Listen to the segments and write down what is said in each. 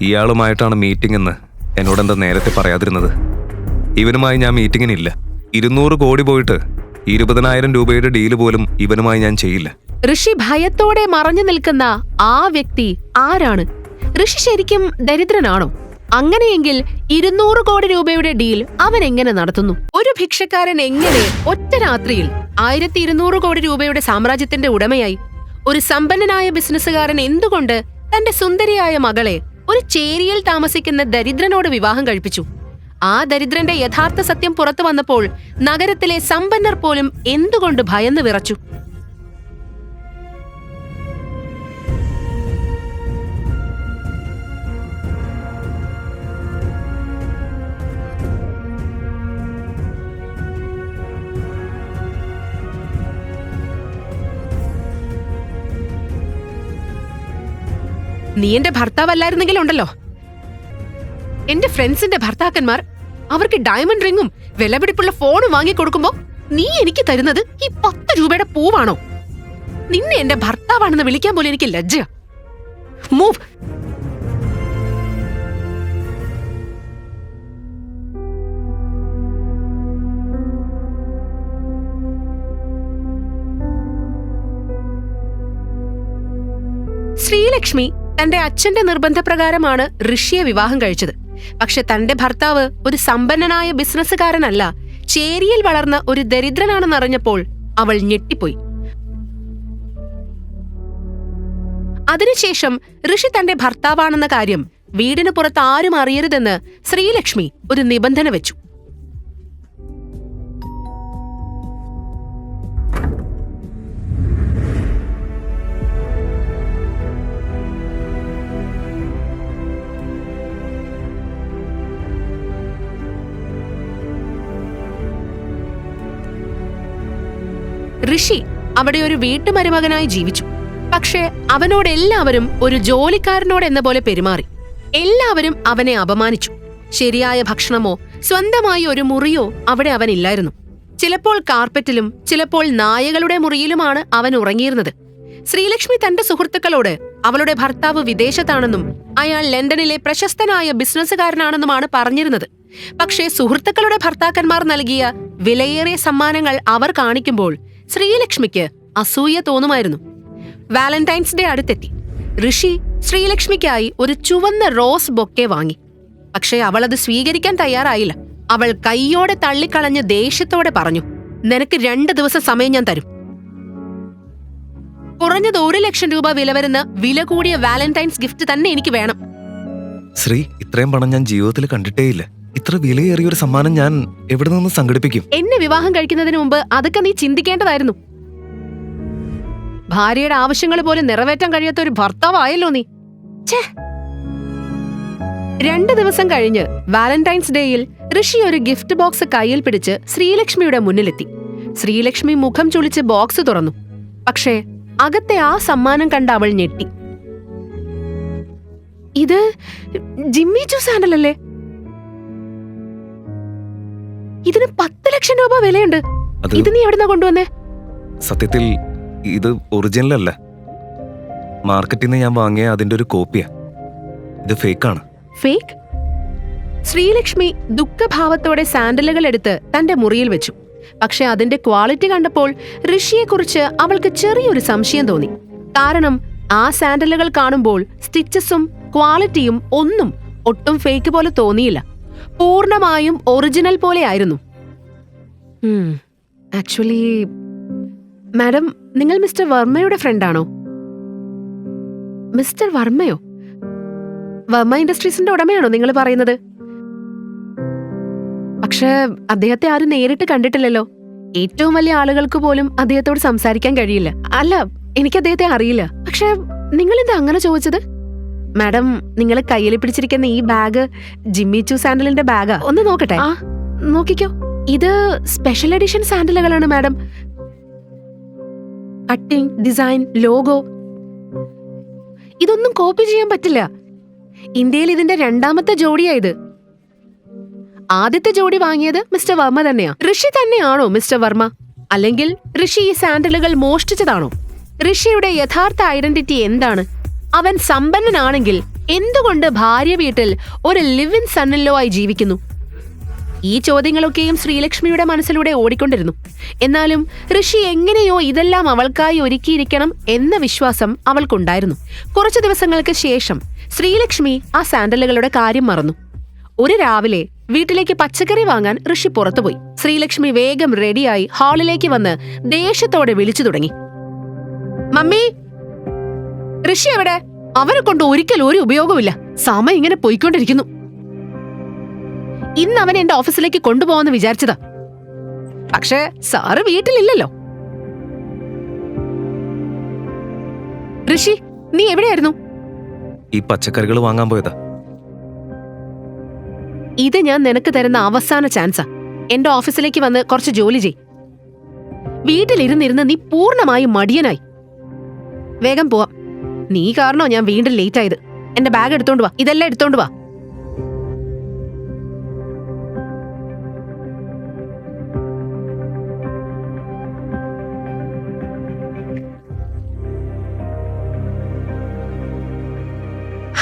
ഇയാളുമായിട്ടാണ് meeting എന്ന് എന്നോടെന്താ നേരത്തെ പറയാതിരുന്നത്? ഇവനുമായി ഞാൻ മീറ്റിങ്ങിനില്ല. 200 കോടി പോയിട്ട് 20,000 രൂപയുടെ ഡീല് പോലും ഇവനുമായി ഞാൻ ചെയ്യില്ല. ഋഷി ഭയത്തോടെ മറഞ്ഞു നിൽക്കുന്ന ആ വ്യക്തി ആരാണ്? ഋഷി ശരിക്കും ദരിദ്രനാണോ? അങ്ങനെയെങ്കിൽ 200 കോടി രൂപയുടെ ഡീൽ അവൻ എങ്ങനെ നടത്തുന്നു? ഒരു ഭിക്ഷക്കാരൻ എങ്ങനെ ഒറ്റ രാത്രിയിൽ 1200 കോടി രൂപയുടെ സാമ്രാജ്യത്തിന്റെ ഉടമയായി? ഒരു സമ്പന്നനായ ബിസിനസ്സുകാരൻ എന്തുകൊണ്ട് തന്റെ സുന്ദരിയായ മകളെ ഒരു ചേരിയിൽ താമസിക്കുന്ന ദരിദ്രനോട് വിവാഹം കഴിപ്പിച്ചു? ആ ദരിദ്രന്റെ യഥാർത്ഥ സത്യം പുറത്തു വന്നപ്പോൾ നഗരത്തിലെ സമ്പന്നർ പോലും എന്തുകൊണ്ട് ഭയന്ന് വിറച്ചു? നീ എന്റെ ഭർത്താവല്ലായിരുന്നെങ്കിലുണ്ടല്ലോ, എന്റെ ഫ്രണ്ട്സിന്റെ ഭർത്താക്കന്മാർ അവർക്ക് ഡയമണ്ട് റിങ്ങും വിലപിടിപ്പുള്ള ഫോണും വാങ്ങിക്കൊടുക്കുമ്പോ നീ എനിക്ക് തരുന്നത് ഈ 10 രൂപയുടെ പൂവാണോ? നിന്നെ എന്റെ ഭർത്താവാണെന്ന് വിളിക്കാൻ പോലും എനിക്ക് ലജ്ജ. മൂവ്. ശ്രീലക്ഷ്മി തന്റെ അച്ഛന്റെ നിർബന്ധപ്രകാരമാണ് ഋഷിയെ വിവാഹം കഴിച്ചത്. പക്ഷെ തന്റെ ഭർത്താവ് ഒരു സമ്പന്നനായ ബിസിനസ്സുകാരനല്ല, ചേരിയിൽ വളർന്ന ഒരു ദരിദ്രനാണെന്നറിഞ്ഞപ്പോൾ അവൾ ഞെട്ടിപ്പോയി. അതിനുശേഷം ഋഷി തന്റെ ഭർത്താവാണെന്ന കാര്യം വീടിന് പുറത്ത് ആരും അറിയരുതെന്ന് ശ്രീലക്ഷ്മി ഒരു നിബന്ധന വെച്ചു. ഋഷി അവിടെ ഒരു വീട്ടുമരുമകനായി ജീവിച്ചു. പക്ഷേ അവനോട് എല്ലാവരും ഒരു ജോലിക്കാരനോട് എന്ന പോലെ പെരുമാറി. എല്ലാവരും അവനെ അപമാനിച്ചു. ശരിയായ ഭക്ഷണമോ സ്വന്തമായി ഒരു മുറിയോ അവിടെ അവനില്ലായിരുന്നു. ചിലപ്പോൾ കാർപ്പറ്റിലും ചിലപ്പോൾ നായകളുടെ മുറിയിലുമാണ് അവൻ ഉറങ്ങിയിരുന്നത്. ശ്രീലക്ഷ്മി തന്റെ സുഹൃത്തുക്കളോട് അവളുടെ ഭർത്താവ് വിദേശത്താണെന്നും അയാൾ ലണ്ടനിലെ പ്രശസ്തനായ ബിസിനസ്സുകാരനാണെന്നുമാണ് പറഞ്ഞിരുന്നത്. പക്ഷേ സുഹൃത്തുക്കളുടെ ഭർത്താക്കന്മാർ നൽകിയ വിലയേറിയ സമ്മാനങ്ങൾ അവർ കാണിക്കുമ്പോൾ ശ്രീലക്ഷ്മിക്ക് അസൂയ തോന്നുമായിരുന്നു. വാലന്റൈൻസ് ഡേ അടുത്തെത്തി. ഋഷി ശ്രീലക്ഷ്മിക്കായി ഒരു ചുവന്ന റോസ് ബൊക്കെ വാങ്ങി. പക്ഷേ അവൾ അത് സ്വീകരിക്കാൻ തയ്യാറായില്ല. അവൾ കൈയോടെ തള്ളിക്കളഞ്ഞ് ദേഷ്യത്തോടെ പറഞ്ഞു, നിനക്ക് 2 ദിവസം സമയം ഞാൻ തരും. കുറഞ്ഞത് 1 ലക്ഷം രൂപ വില വരുന്ന വില കൂടിയ വാലന്റൈൻസ് ഗിഫ്റ്റ് തന്നെ എനിക്ക് വേണം. ശ്രീ, ഇത്രയും പണം ഞാൻ ജീവിതത്തിൽ കണ്ടിട്ടേയില്ല. ഇത്ര വിലയേറിയ ഒരു സമ്മാനം ഞാൻ എവിടെ നിന്ന് സംഘടിപ്പിക്കും? എന്നെ വിവാഹം കഴിക്കുന്നതിന് മുമ്പ് അതൊക്കെ നീ ചിന്തിക്കേണ്ടതായിരുന്നു. ഭാര്യയുടെ ആവശ്യങ്ങൾ പോലും നിറവേറ്റാൻ കഴിയാത്ത ഒരു ഭർത്താവായല്ലോ നീ. 2 ദിവസം കഴിഞ്ഞ് വാലന്റൈൻസ് ഡേയിൽ ഋഷി ഒരു ഗിഫ്റ്റ് ബോക്സ് കയ്യിൽ പിടിച്ച് ശ്രീലക്ഷ്മിയുടെ മുന്നിലെത്തി. ശ്രീലക്ഷ്മി മുഖം ചുളിച്ച് ബോക്സ് തുറന്നു. പക്ഷേ അകത്തെ ആ സമ്മാനം കണ്ട അവൾ ഞെട്ടി. ഇത് ജിമ്മി ചൂ സാൻഡൽ അല്ലേ? ഇതിന് 10 ലക്ഷം രൂപ വിലയുണ്ട്. ഇത് നീ എവിടുന്നാ കൊണ്ടുവന്നേ? സത്യത്തിൽ ഇത് ഒറിജിനൽ അല്ല. മാർക്കറ്റിൽ നിന്ന് ഞാൻ വാങ്ങിയ അതിന്റെ ഒരു കോപ്പിയാ. ഇത് ഫേക്കാണ്. ഫേക്ക്? ശ്രീലക്ഷ്മി ദുഃഖഭാവത്തോടെ സാൻഡലുകൾ എടുത്ത് തന്റെ മുറിയിൽ വെച്ചു. പക്ഷെ അതിന്റെ ക്വാളിറ്റി കണ്ടപ്പോൾ ഋഷിയെക്കുറിച്ച് അവൾക്ക് ചെറിയൊരു സംശയം തോന്നി. കാരണം ആ സാൻഡലുകൾ കാണുമ്പോൾ സ്റ്റിച്ചസും ക്വാളിറ്റിയും ഒട്ടും ഫേക്ക് പോലെ തോന്നിയില്ല. പൂർണ്ണമായും ഒറിജിനൽ പോലെ ആയിരുന്നു. ആക്ച്വലി മാഡം, നിങ്ങൾ മിസ്റ്റർ വർമ്മയുടെ ഫ്രണ്ടാണോ? മിസ്റ്റർ വർമ്മയോ? വർമ്മ ഇൻഡസ്ട്രീസിന്റെ ഉടമയാണോ നിങ്ങൾ പറയുന്നത്? പക്ഷെ അദ്ദേഹത്തെ ആരും നേരിട്ട് കണ്ടിട്ടില്ലല്ലോ. ഏറ്റവും വലിയ ആളുകൾക്ക് പോലും അദ്ദേഹത്തോട് സംസാരിക്കാൻ കഴിയില്ല. അല്ല, എനിക്ക് അദ്ദേഹത്തെ അറിയില്ല. പക്ഷെ നിങ്ങൾ എന്താ അങ്ങനെ ചോദിച്ചത്? മാഡം, നിങ്ങൾ കയ്യിൽ പിടിച്ചിരിക്കുന്ന ഈ ബാഗ് ജിമ്മി ചൂ സാൻഡലിന്റെ ബാഗാ. ഒന്ന് നോക്കട്ടെ. ആ, നോക്കിക്കോ. ഇത് സ്പെഷ്യൽ എഡിഷൻ സാൻഡലുകളാണ് മാഡം. കട്ടിംഗ്, ഡിസൈൻ, ലോഗോ ഇതൊന്നും കോപ്പി ചെയ്യാൻ പറ്റില്ല. ഇന്ത്യയിൽ ഇതിന്റെ 2ാമത്തെ ജോഡിയായത്. ആദ്യത്തെ ജോഡി വാങ്ങിയത് മിസ്റ്റർ വർമ്മ തന്നെയാ. ഋഷി തന്നെയാണോ മിസ്റ്റർ വർമ്മ? അല്ലെങ്കിൽ ഋഷി ഈ സാൻഡലുകൾ മോഷ്ടിച്ചതാണോ? ഋഷിയുടെ യഥാർത്ഥ ഐഡന്റിറ്റി എന്താണ്? അവൻ സമ്പന്നനാണെങ്കിൽ എന്തുകൊണ്ട് ഭാര്യ വീട്ടിൽ ഒരു ലിവ് ഇൻ സണ്ണിലോ ആയി ജീവിക്കുന്നു? ഈ ചോദ്യങ്ങളൊക്കെയും ശ്രീലക്ഷ്മിയുടെ മനസ്സിലൂടെ ഓടിക്കൊണ്ടിരുന്നു. എന്നാലും ഋഷി എങ്ങനെയോ ഇതെല്ലാം അവൾക്കായി ഒരുക്കിയിരിക്കണം എന്ന വിശ്വാസം അവൾക്കുണ്ടായിരുന്നു. കുറച്ചു ദിവസങ്ങൾക്ക് ശേഷം ശ്രീലക്ഷ്മി ആ സാൻഡലുകളുടെ കാര്യം മറന്നു. ഒരു രാവിലെ വീട്ടിലേക്ക് പച്ചക്കറി വാങ്ങാൻ ഋഷി പുറത്തുപോയി. ശ്രീലക്ഷ്മി വേഗം റെഡിയായി ഹാളിലേക്ക് വന്ന് ദേഷ്യത്തോടെ വിളിച്ചു തുടങ്ങി. മമ്മി, ഋഷി എവിടെ? അവനെ കൊണ്ട് ഒരിക്കലും ഒരു ഉപയോഗമില്ല. സമയം ഇങ്ങനെ പോയിക്കൊണ്ടിരിക്കുന്നു. ഇന്ന് അവൻ എന്റെ ഓഫീസിലേക്ക് കൊണ്ടുപോകാന്ന് വിചാരിച്ചതാ. പക്ഷേ സാറ് വീട്ടിലില്ലല്ലോ. ഋഷി, നീ എവിടെയായിരുന്നു? ഈ പച്ചക്കറികൾ വാങ്ങാൻ പോയതാ. ഇത് ഞാൻ നിനക്ക് തരുന്ന അവസാന ചാൻസാ. എന്റെ ഓഫീസിലേക്ക് വന്ന് കുറച്ച് ജോലി ചെയ്. വീട്ടിലിരുന്നിരുന്ന് നീ പൂർണ്ണമായും മടിയനായി. വേഗം പോവാം. നീ കാരണോ ഞാൻ വീണ്ടും ലേറ്റ് ആയത്. എന്റെ ബാഗ് എടുത്തോണ്ട് വാ. ഇതെല്ലാം എടുത്തോണ്ട് വാ.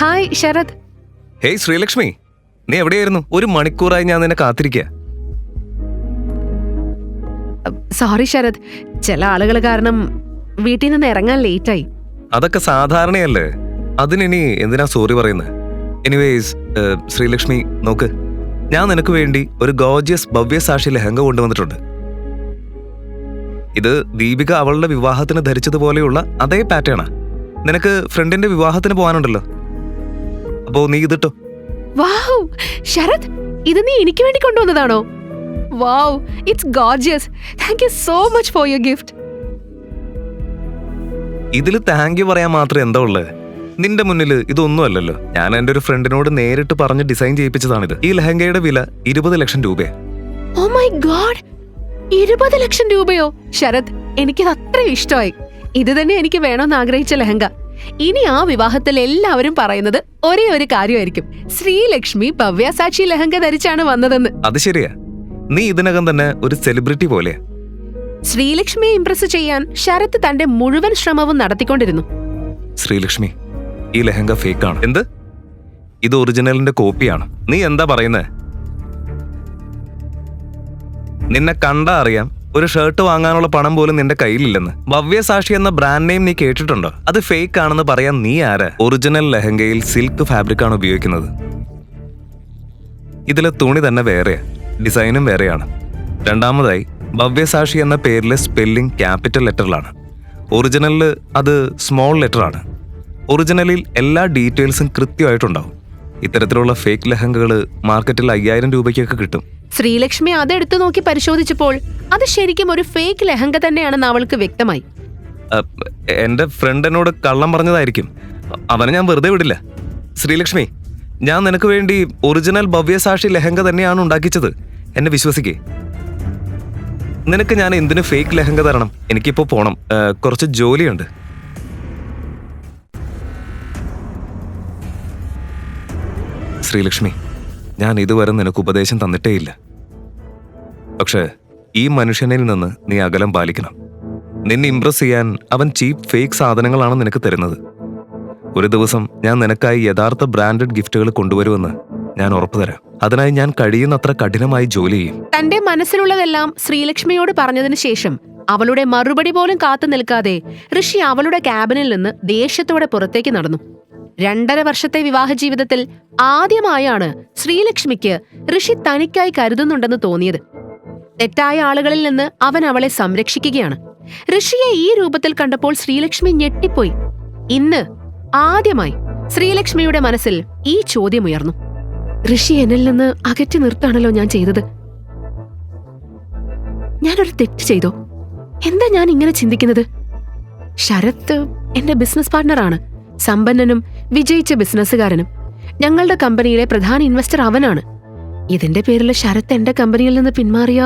ഹായ് ശരത്. ഹേയ് ശ്രീലക്ഷ്മി, നീ എവിടെയായിരുന്നു? ഒരു മണിക്കൂറായി ഞാൻ നിന്നെ കാത്തിരിക്കുക. സോറി ശരത്, ചില ആളുകൾ കാരണം വീട്ടിൽ നിന്ന് ഇറങ്ങാൻ ലേറ്റായി. അതൊക്കെ സാധാരണയല്ലേ, അതിനി എന്തിനാ സോറി പറയുന്നത്? എനിവേസ് ശ്രീലക്ഷ്മി, നോക്ക്, ഞാൻ നിനക്ക് വേണ്ടി ഒരു ഗോർജിയസ് ഭവ്യസാക്ഷി ലെഹങ്ക കൊണ്ടുവന്നിട്ടുണ്ട്. ഇത് ദീപിക അവളുടെ വിവാഹത്തിന് ധരിച്ചതുപോലെയുള്ള അതേ പാറ്റേണാ. നിനക്ക് ഫ്രണ്ടിന്റെ വിവാഹത്തിന് പോകാനുണ്ടല്ലോ, അപ്പോ നീ ഇതിട്ടോ. വൗ ശരത്, ഇത് നീ എനിക്ക് വേണ്ടി കൊണ്ടുവന്നതാണോ? Wow, it's gorgeous. Thank you so much for your gift. ഇതിൽ താങ്ക് യു പറയാൻ മാത്രം എന്താ ഉള്ളത്? നിന്റെ മുന്നിൽ ഇതൊന്നും അല്ലല്ലോ. ഞാൻ എൻ്റെ ഒരു ഫ്രണ്ടിനോട് നേരിട്ട് പറഞ്ഞ് ഡിസൈൻ ചെയ്യിപ്പിച്ചതാണിത്. ഈ ലെഹങ്കയുടെ വില 20 ലക്ഷം രൂപയാ. ഓ മൈ ഗോഡ്, 20 ലക്ഷം രൂപയോ? ശരത്, എനിക്കത് അത്രയും ഇഷ്ടമായി. ഇത് തന്നെ എനിക്ക് വേണമെന്ന് ആഗ്രഹിച്ച ലെഹങ്ക. ഇനി ആ വിവാഹത്തിൽ എല്ലാവരും പറയുന്നത് ഒരേ ഒരു കാര്യമായിരിക്കും, ശ്രീലക്ഷ്മി ഭവ്യസാക്ഷി ലെഹങ്ക ധരിച്ചാണ് വന്നതെന്ന്. അത് ശരിയാ, നീ ഇതിനകം തന്നെ ഒരു സെലിബ്രിറ്റി പോലെയാ. ശ്രീലക്ഷ്മിയെ ഇംപ്രസ് ചെയ്യാൻ ശരത് തന്റെ മുഴുവൻ ശ്രമവും നടത്തിക്കൊണ്ടിരുന്നു. ശ്രീലക്ഷ്മി, ഈ ലെഹങ്ക ഫേക്കാണ്. എന്ത്? ഇത് ഒറിജിനലിന്റെ കോപ്പിയാണ്. നീ എന്താ പറയുന്നേ? നിന്നെ കണ്ടാ അറിയാം, ഒരു ഷർട്ട് വാങ്ങാനുള്ള പണം പോലും നിന്റെ കയ്യിലില്ലെന്ന്. ഭവ്യസാക്ഷി എന്ന ബ്രാൻഡ് നെയിം നീ കേട്ടിട്ടുണ്ടോ? അത് ഫേക്ക് ആണെന്ന് പറയാൻ നീ ആരാ? ഒറിജിനൽ ലെഹങ്കയിൽ സിൽക്ക് ഫാബ്രിക് ആണ് ഉപയോഗിക്കുന്നത്. ഇതിലെ തുണി തന്നെ വേറെയാ, ഡിസൈനും വേറെയാണ്. രണ്ടാമതായി, ഭവ്യസാക്ഷി എന്ന പേരിലെ സ്പെല്ലിംഗ് ക്യാപിറ്റൽ ലെറ്ററിലാണ്. ഒറിജിനലിൽ അത് സ്മോൾ ലെറ്റർ ആണ്. ഒറിജിനലിൽ എല്ലാ ഡീറ്റെയിൽസും കൃത്യമായിട്ടുണ്ടാവും. ഇത്തരത്തിലുള്ള ഫേക്ക് ലെഹങ്കകൾ മാർക്കറ്റിൽ 5000 രൂപയ്ക്കൊക്കെ കിട്ടും. ശ്രീലക്ഷ്മി അതെടുത്തു നോക്കി പരിശോധിച്ചപ്പോൾ അത് ശരിക്കും ഒരു ഫേക്ക് ലെഹങ്ക തന്നെയാണെന്ന് അവൾക്ക് വ്യക്തമായി. എന്റെ ഫ്രണ്ട് എന്നോട് കള്ളം പറഞ്ഞതായിരിക്കും. അവനെ ഞാൻ വെറുതെ വിടില്ല. ശ്രീലക്ഷ്മി, ഞാൻ നിനക്ക് വേണ്ടി ഒറിജിനൽ ഭവ്യസാക്ഷി ലെഹങ്ക തന്നെയാണ് ഉണ്ടാക്കിച്ചത്. എന്നെ വിശ്വസിക്കേ. നിനക്ക് ഞാൻ എന്തിനു ഫേക്ക് ലെഹങ്ക തരണം? എനിക്കിപ്പോ പോണം, കുറച്ച് ജോലിയുണ്ട്. ശ്രീലക്ഷ്മി, ഞാൻ ഇതുവരെ നിനക്ക് ഉപദേശം തന്നിട്ടേയില്ല. പക്ഷേ ഈ മനുഷ്യനിൽ നിന്ന് നീ അകലം പാലിക്കണം. നിന്നെ ഇംപ്രസ് ചെയ്യാൻ അവൻ ചീപ്പ് ഫേക്ക് സാധനങ്ങളാണ് നിനക്ക് തരുന്നത്. ഒരു ദിവസം ഞാൻ നിനക്കായി യഥാർത്ഥ ബ്രാൻഡഡ് ഗിഫ്റ്റുകൾ കൊണ്ടുവരുമെന്ന് ഞാൻ ഉറപ്പു തരാം. അതിനായി ഞാൻ കഴിയുന്നത്ര കഠിനമായി ജോലി ചെയ്യും. തന്റെ മനസ്സിലുള്ളതെല്ലാം ശ്രീലക്ഷ്മിയോട് പറഞ്ഞതിനു ശേഷം അവളുടെ മറുപടി പോലും കാത്തു നിൽക്കാതെ ഋഷി അവളുടെ ക്യാബിനിൽ നിന്ന് ദേഷ്യത്തോടെ പുറത്തേക്ക് നടന്നു. 2.5 വർഷത്തെ വിവാഹ ജീവിതത്തിൽ ആദ്യമായാണ് ശ്രീലക്ഷ്മിക്ക് ഋഷി തനിക്കായി കരുതുന്നുണ്ടെന്ന് തോന്നിയത്. തെറ്റായ ആളുകളിൽ നിന്ന് അവൻ അവളെ സംരക്ഷിക്കുകയാണ്. ഋഷിയെ ഈ രൂപത്തിൽ കണ്ടപ്പോൾ ശ്രീലക്ഷ്മി ഞെട്ടിപ്പോയി. ഇന്ന് ആദ്യമായി ശ്രീലക്ഷ്മിയുടെ മനസ്സിൽ ഈ ചോദ്യമുയർന്നു. ഋഷി എന്നിൽ നിന്ന് അകറ്റി നിർത്താണല്ലോ ഞാൻ ചെയ്തത്. ഞാനൊരു തെറ്റ് ചെയ്തോ? എന്താ ഞാൻ ഇങ്ങനെ ചിന്തിക്കുന്നത്? ശരത് എന്റെ ബിസിനസ് പാർട്ണറാണ്, സമ്പന്നനും വിജയിച്ച ബിസിനസ്സുകാരനും. ഞങ്ങളുടെ കമ്പനിയിലെ പ്രധാന ഇൻവെസ്റ്റർ അവനാണ്. ഇതിന്റെ പേരിൽ ശരത് എന്റെ കമ്പനിയിൽ നിന്ന് പിന്മാറിയ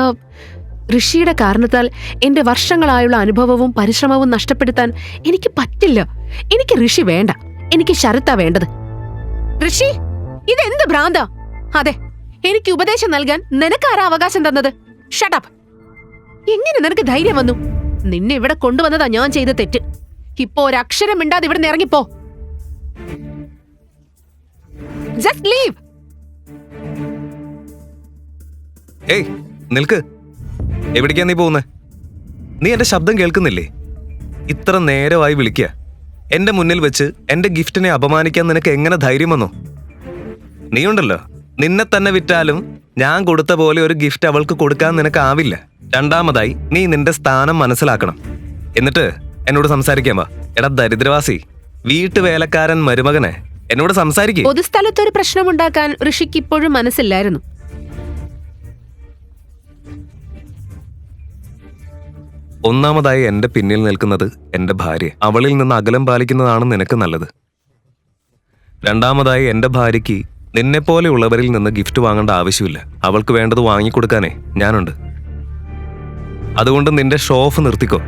ഋഷിയുടെ കാരണത്താൽ എന്റെ വർഷങ്ങളായുള്ള അനുഭവവും പരിശ്രമവും നഷ്ടപ്പെടുത്താൻ എനിക്ക് പറ്റില്ല. എനിക്ക് ഋഷി വേണ്ട, എനിക്ക് ശരത്താ വേണ്ടത്. ഋഷി, ഇതെന്ത് ഭ്രാന്താ? അതെ, എനിക്ക് ഉപദേശം നൽകാൻ നിനക്കാരാ അവകാശം തന്നത്? ഷട്ടപ്പ്! എങ്ങനെ നിനക്ക് ധൈര്യം വന്നു? നിന്നെ ഇവിടെ കൊണ്ടുവന്നതാ ഞാൻ ചെയ്ത തെറ്റ്. ഇപ്പോ ഒരക്ഷരം മിണ്ടാതെ ഇവിടെ നിന്ന് ഇറങ്ങിപ്പോ. Just leave. ഏയ് നിൽക്ക്, എവിടേക്കാ നീ പോകുന്നേ? നീ എന്റെ ശബ്ദം കേൾക്കുന്നില്ലേ? ഇത്ര നേരമായി വിളിക്കുക. എന്റെ മുന്നിൽ വെച്ച് എന്റെ ഗിഫ്റ്റിനെ അപമാനിക്കാൻ നിനക്ക് എങ്ങനെ ധൈര്യം വന്നു? നീ ഉണ്ടല്ലോ, നിന്നെ തന്നെ വിറ്റാലും ഞാൻ കൊടുത്ത പോലെ ഒരു ഗിഫ്റ്റ് അവൾക്ക് കൊടുക്കാൻ നിനക്കാവില്ല. രണ്ടാമതായി നീ നിന്റെ സ്ഥാനം മനസ്സിലാക്കണം. എന്നിട്ട് എന്നോട് സംസാരിക്കാൻ വാ. എടാ ദരിദ്രവാസി, വീട്ടുവേലക്കാരൻ മരുമകനെ, എന്നോട് സംസാരിക്കേ. പൊതുസ്ഥലത്തൊരു പ്രശ്നമുണ്ടാക്കാൻ ഋഷിക്ക് ഇപ്പോഴും മനസ്സില്ലായിരുന്നു. ഒന്നാമതായി എന്റെ പിന്നിൽ നിൽക്കുന്നത് എന്റെ ഭാര്യ. അവളിൽ നിന്ന് അകലം പാലിക്കുന്നതാണ് നിനക്ക് നല്ലത്. രണ്ടാമതായി എന്റെ ഭാര്യയ്ക്ക് നിന്നെപ്പോലെയുള്ളവരിൽ നിന്ന് ഗിഫ്റ്റ് വാങ്ങേണ്ട ആവശ്യമില്ല. അവൾക്ക് വേണ്ടത് വാങ്ങിക്കൊടുക്കാനേ ഞാനുണ്ട്. അതുകൊണ്ട് നിന്റെ ഷോ ഓഫ് നിർത്തിക്കോ.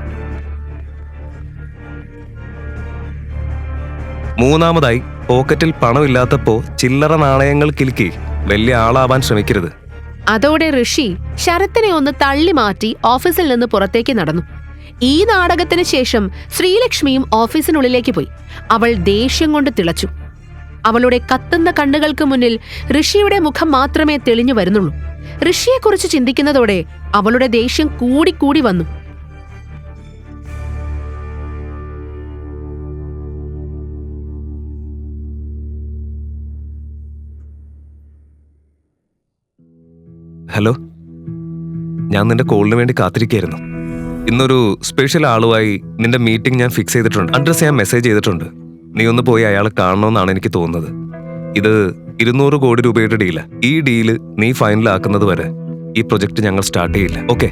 മൂന്നാമതായി പോക്കറ്റിൽ പണമില്ലാത്തപ്പോ ചില്ലറ നാണയങ്ങൾ കിലുക്കി വലിയ ആളാവാൻ ശ്രമിക്കരുത്. അതോടെ ഋഷി ശരത്തിനെ ഒന്ന് തള്ളി മാറ്റി ഓഫീസിൽ നിന്ന് പുറത്തേക്ക് നടന്നു. ഈ നാടകത്തിന് ശേഷം ശ്രീലക്ഷ്മിയും ഓഫീസിനുള്ളിലേക്ക് പോയി. അവൾ ദേഷ്യം കൊണ്ട് തിളച്ചു. അവളുടെ കത്തുന്ന കണ്ണുകൾക്ക് മുന്നിൽ ഋഷിയുടെ മുഖം മാത്രമേ തെളിഞ്ഞു വരുന്നുള്ളൂ. ഋഷിയെക്കുറിച്ച് ചിന്തിക്കുന്നതോടെ അവളുടെ ദേഷ്യം കൂടിക്കൂടി വന്നു. ഹലോ, ഞാൻ നിന്റെ കോളിന് വേണ്ടി കാത്തിരിക്കുകയായിരുന്നു. ഇന്നൊരു സ്പെഷ്യൽ ആളുമായി നിന്റെ മീറ്റിംഗ് ഞാൻ ഫിക്സ് ചെയ്തിട്ടുണ്ട്. അഡ്രസ് ഞാൻ മെസ്സേജ് ചെയ്തിട്ടുണ്ട്. നീ ഒന്ന് പോയി അയാളെ കാണണമെന്നാണ് എനിക്ക് തോന്നുന്നത്. ഇത് 200 കോടി രൂപയുടെ ഡീലാ. ഈ ഡീല് നീ ഫൈനലാക്കുന്നത് വരെ ഈ പ്രൊജക്ട് ഞങ്ങൾ സ്റ്റാർട്ട് ചെയ്യില്ല. ഓക്കെ?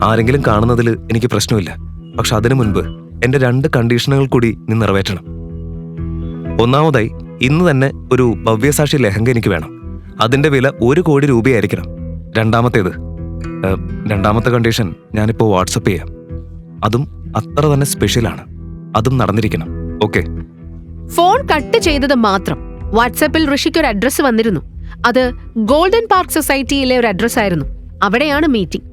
ആരെങ്കിലും കാണുന്നതിൽ എനിക്ക് പ്രശ്നമില്ല. പക്ഷെ അതിനു മുൻപ് എന്റെ 2 കണ്ടീഷനുകൾ കൂടി നീ നിറവേറ്റണം. ഒന്നാമതായി, ഇന്ന് തന്നെ ഒരു ഭവ്യസാക്ഷി ലെഹങ്ക എനിക്ക് വേണം. അതിന്റെ വില 1 കോടി രൂപയായിരിക്കണം. രണ്ടാമത്തെ കണ്ടീഷൻ ഞാനിപ്പോ വാട്സപ്പ് ചെയ്യാം. അതും അത്ര തന്നെ സ്പെഷ്യലാണ്. അതും നടന്നിരിക്കണം. ഓക്കെ? ഫോൺ കട്ട് ചെയ്തത് മാത്രം. വാട്സാപ്പിൽ ഋഷിക്ക് ഒരു അഡ്രസ് വന്നിരുന്നു. അത് ഗോൾഡൻ പാർക്ക് സൊസൈറ്റിയിലെ ഒരു അഡ്രസ് ആയിരുന്നു. അവിടെയാണ് മീറ്റിംഗ്.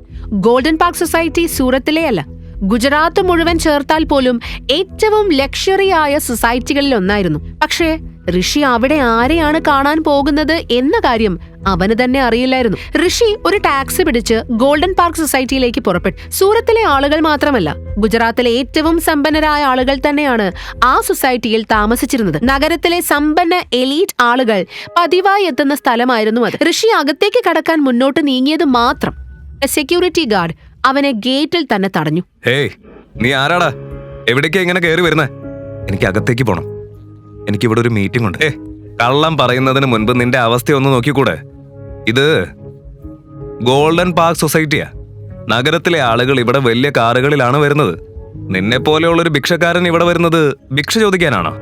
ഗോൾഡൻ പാർക്ക് സൊസൈറ്റി സൂറത്തിലെ അല്ല, ഗുജറാത്ത് മുഴുവൻ ചേർത്താൽ പോലും ഏറ്റവും ലക്ഷറി ആയ സൊസൈറ്റികളിൽ ഒന്നായിരുന്നു. പക്ഷേ ഋഷി അവിടെ ആരെയാണ് കാണാൻ പോകുന്നത് എന്ന കാര്യം അവന് തന്നെ അറിയില്ലായിരുന്നു. ഋഷി ഒരു ടാക്സി പിടിച്ച് ഗോൾഡൻ പാർക്ക് സൊസൈറ്റിയിലേക്ക് പുറപ്പെട്ടു. സൂറത്തിലെ ആളുകൾ മാത്രമല്ല, ഗുജറാത്തിലെ ഏറ്റവും സമ്പന്നരായ ആളുകൾ തന്നെയാണ് ആ സൊസൈറ്റിയിൽ താമസിച്ചിരുന്നത്. നഗരത്തിലെ സമ്പന്ന എലീറ്റ് ആളുകൾ പതിവായി എത്തുന്ന സ്ഥലമായിരുന്നു അത്. ഋഷി അകത്തേക്ക് കടക്കാൻ മുന്നോട്ട് നീങ്ങിയത് മാത്രം സെക്യൂരിറ്റി ഗാർഡ് അവനെ ഗേറ്റിൽ തന്നെ തടഞ്ഞു. ഹേയ്, നീ ആരാടാ? എവിടേക്കാ ഇങ്ങനെ കയറി വരുന്നേ? എനിക്ക് അകത്തേക്ക് പോണം. എനിക്കിവിടെ ഒരു മീറ്റിംഗ് ഉണ്ട്. കള്ളം പറയുന്നതിന് മുൻപ് നിന്റെ അവസ്ഥയൊന്ന് നോക്കിക്കൂടെ? ഇത് ഗോൾഡൻ പാർക്ക് സൊസൈറ്റിയാ. നഗരത്തിലെ ആളുകൾ ഇവിടെ വലിയ കാറുകളിലാണ് വരുന്നത്. നിന്നെ പോലെയുള്ളൊരു ഭിക്ഷക്കാരൻ ഇവിടെ വരുന്നത് ഭിക്ഷ ചോദിക്കാനാണോ?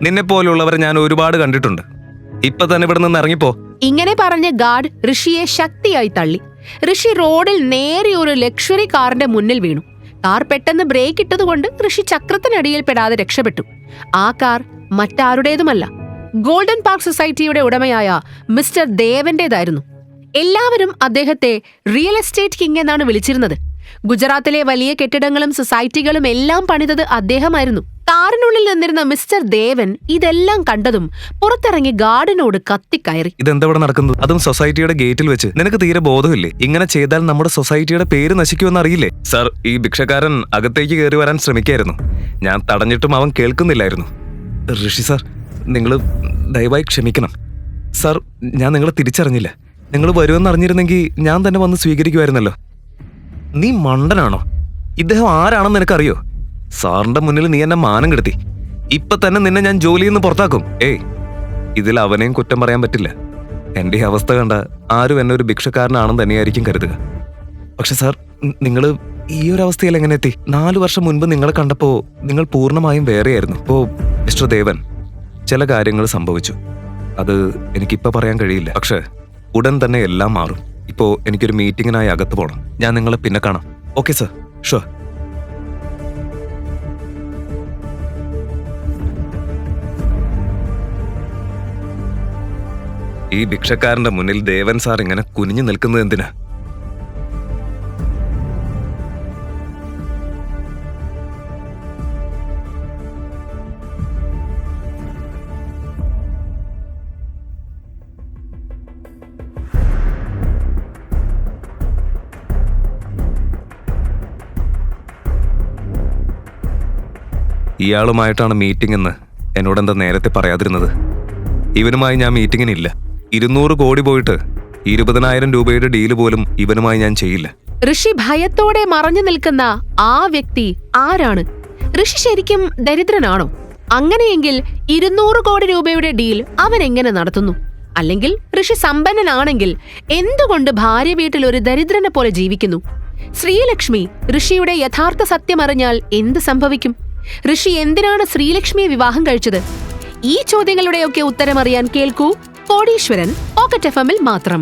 നിന്നെ പോലെയുള്ളവരെ ഞാൻ ഒരുപാട് കണ്ടിട്ടുണ്ട്. ഇപ്പൊ തന്നെ ഇവിടെ നിന്ന് ഇറങ്ങിപ്പോ. ഇങ്ങനെ പറഞ്ഞ ഗാർഡ് ഋഷിയെ ശക്തിയായി തള്ളി. ഋഷി റോഡിൽ നേരെ ഒരു ലക്ഷറി കാറിന്റെ മുന്നിൽ വീണു. കാർ പെട്ടെന്ന് ബ്രേക്ക് ഇട്ടതുകൊണ്ട് ഋഷി ചക്രത്തിനടിയിൽ പെടാതെ രക്ഷപ്പെട്ടു. ആ കാർ മറ്റാരുടേതുമല്ല, ഗോൾഡൻ പാർക്ക് സൊസൈറ്റിയുടെ ഉടമയായ മിസ്റ്റർ ദേവന്റേതായിരുന്നു. എല്ലാവരും അദ്ദേഹത്തെ റിയൽ എസ്റ്റേറ്റ് കിങ് എന്നാണ് വിളിച്ചിരുന്നത്. ഗുജറാത്തിലെ വലിയ കെട്ടിടങ്ങളും സൊസൈറ്റികളും എല്ലാം പണിതത് അദ്ദേഹമായിരുന്നു. കാറിനുള്ളിൽ നിന്നിരുന്ന മിസ്റ്റർ ദേവൻ ഇതെല്ലാം കണ്ടതും പുറത്തിറങ്ങി ഗാർഡിനോട് കത്തിക്കയറി. ഇതെന്താ ഇവിടെ നടക്കുന്നത്? അതും സൊസൈറ്റിയുടെ ഗേറ്റിൽ വെച്ച്. നിനക്ക് തീരെ ബോധമില്ലേ? ഇങ്ങനെ ചെയ്താൽ നമ്മുടെ സൊസൈറ്റിയുടെ പേര് നശിക്കുമെന്ന് അറിയില്ലേ? സർ, ഈ ഭിക്ഷക്കാരൻ അകത്തേക്ക് കയറി വരാൻ ശ്രമിക്കായിരുന്നു. ഞാൻ തടഞ്ഞിട്ടും അവൻ കേൾക്കുന്നില്ലായിരുന്നു. ഋഷി സാർ, നിങ്ങൾ ദയവായി ക്ഷമിക്കണം. സാർ, ഞാൻ നിങ്ങളെ തിരിച്ചറിഞ്ഞില്ല. നിങ്ങൾ വരുമെന്ന് അറിഞ്ഞിരുന്നെങ്കിൽ ഞാൻ തന്നെ വന്ന് സ്വീകരിക്കുമായിരുന്നല്ലോ. നീ മണ്ടനാണോ? ഇദ്ദേഹം ആരാണെന്ന് നിനക്കറിയോ? സാറിന്റെ മുന്നിൽ നീ എന്നെ മാനം കെടുത്തി. ഇപ്പൊ തന്നെ നിന്നെ ഞാൻ ജോലിയിൽ നിന്ന് പുറത്താക്കും. ഏയ്, ഇതിൽ അവനെയും കുറ്റം പറയാൻ പറ്റില്ല. എന്റെ ഈ അവസ്ഥ കണ്ട ആരും എന്നെ ഒരു ഭിക്ഷക്കാരനാണെന്ന് തന്നെയായിരിക്കും കരുതുക. പക്ഷെ സാർ, നിങ്ങൾ ഈ ഒരു അവസ്ഥയിൽ എങ്ങനെ എത്തി? 4 വർഷം മുൻപ് നിങ്ങളെ കണ്ടപ്പോ നിങ്ങൾ പൂർണ്ണമായും വേറെയായിരുന്നു. ഇപ്പോ മിസ്റ്റർ ദേവൻ, ചില കാര്യങ്ങൾ സംഭവിച്ചു. അത് എനിക്കിപ്പോ പറയാൻ കഴിയില്ല. പക്ഷെ ഉടൻ തന്നെ എല്ലാം മാറും. ഇപ്പോ എനിക്കൊരു മീറ്റിങ്ങിനായി അകത്ത് പോകണം. ഞാൻ നിങ്ങളെ പിന്നെ കാണാം. Okay sir, sure. ഈ ഭിക്ഷക്കാരന്റെ മുന്നിൽ ദേവൻ സാർ ഇങ്ങനെ കുനിഞ്ഞു നിൽക്കുന്നത് എന്തിനാ? ഇയാളുമായിട്ടാണ് മീറ്റിംഗ് എന്ന് എന്നോടെന്താ നേരത്തെ പറയാതിരുന്നത്? ഇവനുമായി ഞാൻ മീറ്റിങ്ങിനില്ല. 200 കോടി പോയിട്ട് 20,000 രൂപയുടെ ഡീല് പോലും ഇവനുമായി ഞാൻ ചെയ്യില്ല. ഋഷി ഭയത്തോടെ മറഞ്ഞു നിൽക്കുന്ന ആ വ്യക്തി ആരാണ്? ഋഷി ശരിക്കും ദരിദ്രനാണോ? അങ്ങനെയെങ്കിൽ 200 കോടി രൂപയുടെ ഡീൽ അവൻ എങ്ങനെ നടത്തുന്നു? അല്ലെങ്കിൽ ഋഷി സമ്പന്നനാണെങ്കിൽ എന്തുകൊണ്ട് ഭാര്യ വീട്ടിൽ ഒരു ദരിദ്രനെ പോലെ ജീവിക്കുന്നു? ശ്രീലക്ഷ്മി ഋഷിയുടെ യഥാർത്ഥ സത്യമറിഞ്ഞാൽ എന്ത് സംഭവിക്കും? ഋഷി എന്തിനാണ് ശ്രീലക്ഷ്മിയെ വിവാഹം കഴിച്ചത്? ഈ ചോദ്യങ്ങളുടെയൊക്കെ ഉത്തരമറിയാൻ കേൾക്കൂ കോടീശ്വരൻ പോക്കറ്റ് FM-ൽ മാത്രം.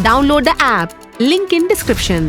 Download the app. Link in description.